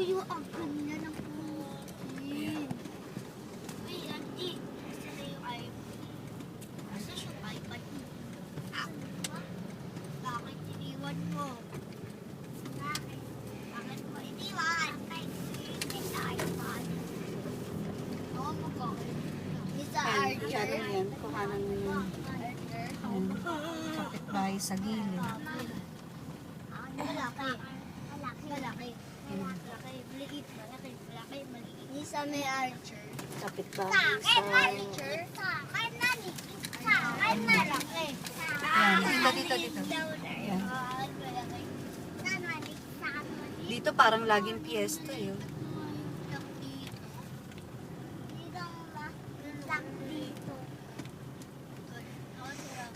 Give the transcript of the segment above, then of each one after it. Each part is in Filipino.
Uy, yung ang kanina ng putin. Uy, auntie. Gusto na yung iPhone. Gusto yung iPad mo. Bakit iniwan mo? Bakit? Bakit mo iniwan? Hindi sa iPad. Ako mo ko. Sa Archer. Ano yan? Kuhanan mo yun. Kapitbahay sa gilid. Malaki. Malaki. Malaki. Maliit. Malaki. Maliit. Hindi sa may Archer. Kapitbahay sa... Archer. Sa akin maliit. Sa akin malaki. Yan. Dito. Yan. Dito parang laging piyesta yun.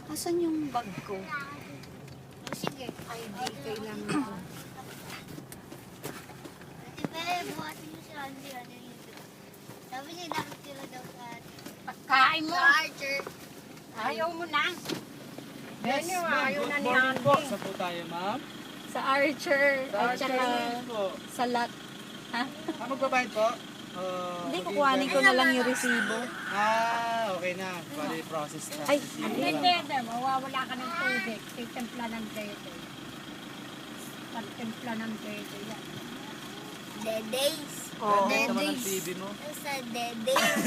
Asan yung bag ko? Sige. ID kailangan ko. Diba, buhatin nyo si Andy. Sabi niya, nakatira daw sa Kain mo. Sa Archer. Ayaw mo na. Yes, ayaw na ni Morning po. Andy. Saan po tayo, ma'am? Sa Archer. Sa At Archer saka po. sa lot. Ha? Magbabayad po? Hindi, kukuhanin ko na lang yung resibo. Okay na. Bali, process na. Ay, Hindi, mawawala ka ng tubig. Titimpla ng dede. Pagtimpla ng dede yan. Dedays. Oo. Bakit naman ang TV mo? Sa Dedays.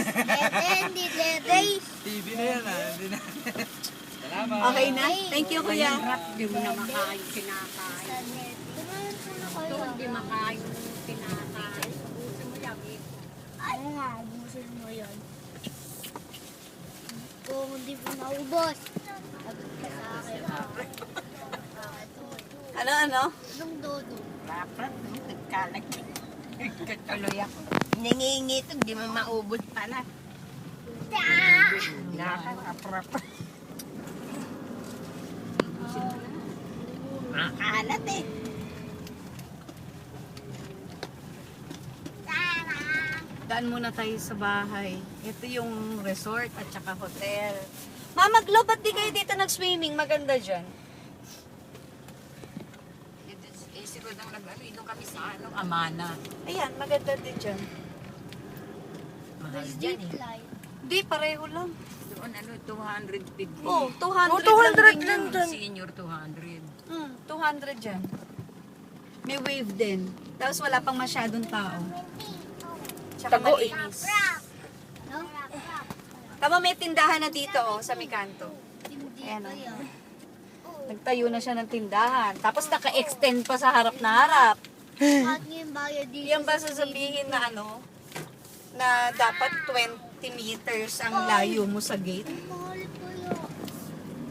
Hindi Dedays. TV na yan Hindi na. Salamat. Okay na? Thank you, kuya. Hirap, di mo na makain kinakain. Sa Dedays. Tumahan po na kayo. Ito, hindi makain kinakain. Ubusin mo yan. Oo nga, ubusin mo yan. Kung hindi po naubos. Agad ka sa akin. Ano? Anong dodo? Rapat, nagkalag. Katuloy ako. Nangingito, di mo maubos pala. Nakakaprap. Makalat eh. Daan muna tayo sa bahay. Ito yung resort at saka hotel. Mama Glo, ba't di kayo dito nag-swimming? Maganda dyan. Siguro nang nag-ano kami sa Amana. Ayan, maganda din dyan. Mahal Street dyan eh. light. Di, pareho lang. Doon 250. Oh, 200 lang din yan. Senior 200. 200 dyan. May wave din. Tapos wala pang masyadong tao. Tsaka malinis. No? Tama, may tindahan na dito, oh, sa Mikanto. Hindi Ayan, pa oh. yan. Nagtayo na siya ng tindahan. Tapos naka-extend pa sa harap na harap. At ngayon bayad dito. Yan ba sasabihin na ano? Na dapat 20 meters ang layo mo sa gate? Mahal po yun.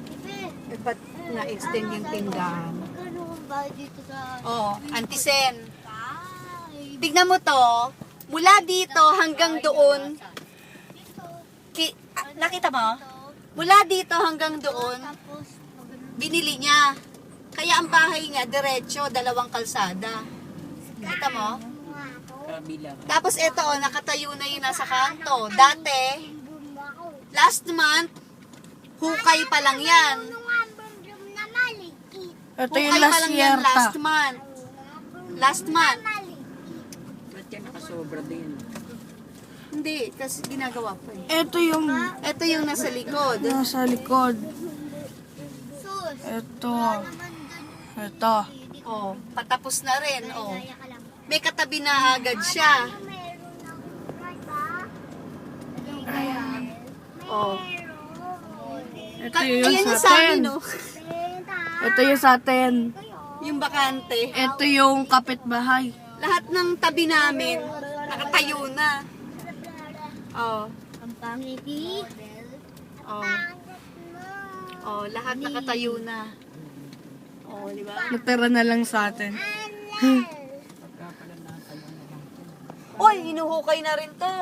Ibe, Eh, ba't na-extend yung tindahan? magkano kung bayad dito sa... Oh, Antisen. Ay, Tignan mo to. Mula dito hanggang doon. dito. Nakita mo? Mula dito hanggang doon, Tapos, magano. binili niya. Kaya ang bahay niya, diretso, 2 kalsada. Kita mo? Kabila. Tapos ito, oh, nakatayo na yung nasa kanto. Dati, last month, hukay pa lang yan. Ito yung Hukay pa last lang year yan last month. Last month. Ba't yan nakasobra din? Hindi, kasi ginagawa pa eh. Ito yung Ito yung nasa likod. nasa likod. Sus, Ito. naman dun. Ito. Oh, patapos na rin. Oh. Kaya ka lang. May katabi na agad siya. Oh. Ito yung Ayan sa yung sa amin, atin. oh. Ito yung sa atin. Yung bakante. Ito yung kapitbahay. Lahat ng tabi namin, nakatayo na. Oh. Ang pangit eh. Oh. Oh, lahat nakatayo na. Oh, di ba? Natira na lang sa atin. Oy, hinuhukay na rin to.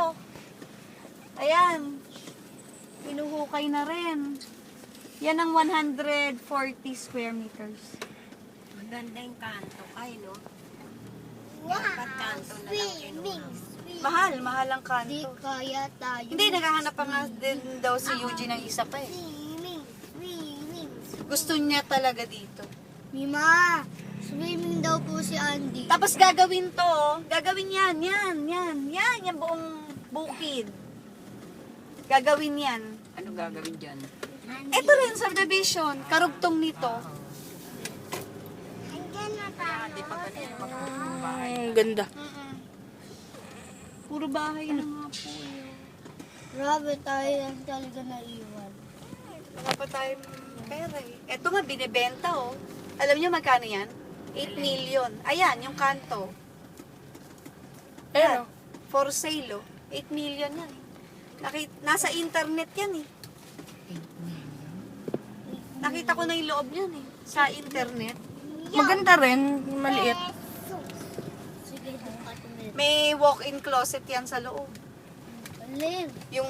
Ayan. Hinuhukay na rin. Yan ang 140 square meters. Maganda yung kanto ay, no? Wow, kanto na lang swimming. Mahal ang Di kanto. kaya tayo. Hindi, naghahanap pa nga din daw si Eugene ng isa pa eh. Swimming. Gusto niya talaga dito. Mima, Swimming daw po si Andy. Tapos gagawin to, gagawin yan yung buong bukid. Gagawin yan. Ano gagawin dyan? Ito rin, subdivision, karugtong nito. Andyan na tayo. Di pa ganyan magbahay. Ang ganda. Puro bahay na nga po yun. Grabe tayo lang talaga naiwan. Wala pa tayong pera eh. Ito nga, binibenta oh. Alam niyo magkano yan? 8 million. Ayan, yung kanto. Ayan, oh. For sale oh. 8 million yan eh. Nasa internet yan eh. Nakita ko na yung loob yan eh. Sa internet. Maganda rin. Maliit. Sige, buka tumit. May walk-in closet yan sa loob. Alin? Yung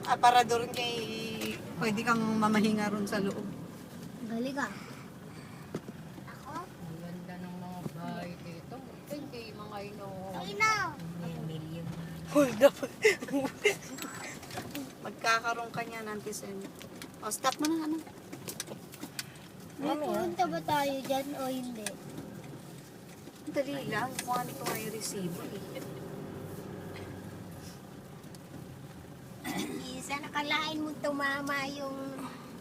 aparador kay pwede kang mamahinga ron sa loob. Galing ah. Ako? Ang ganda ng mga bahay dito. Hindi mga Ay na! million. Hold up. Magkakaroon ka niya ng tisent. O, stop mo na ano. May pupunta ba tayo dyan o hindi? Dali lang. Kung ano ko may resibo eh. Isa nakalain mo tumama yung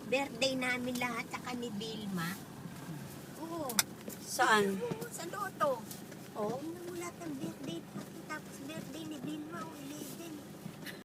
birthday namin lahat saka ni Vilma. Oo. Saan? Sa loto. Oh, Namulat ang birthday pati tapos birthday ni Vilma ulit.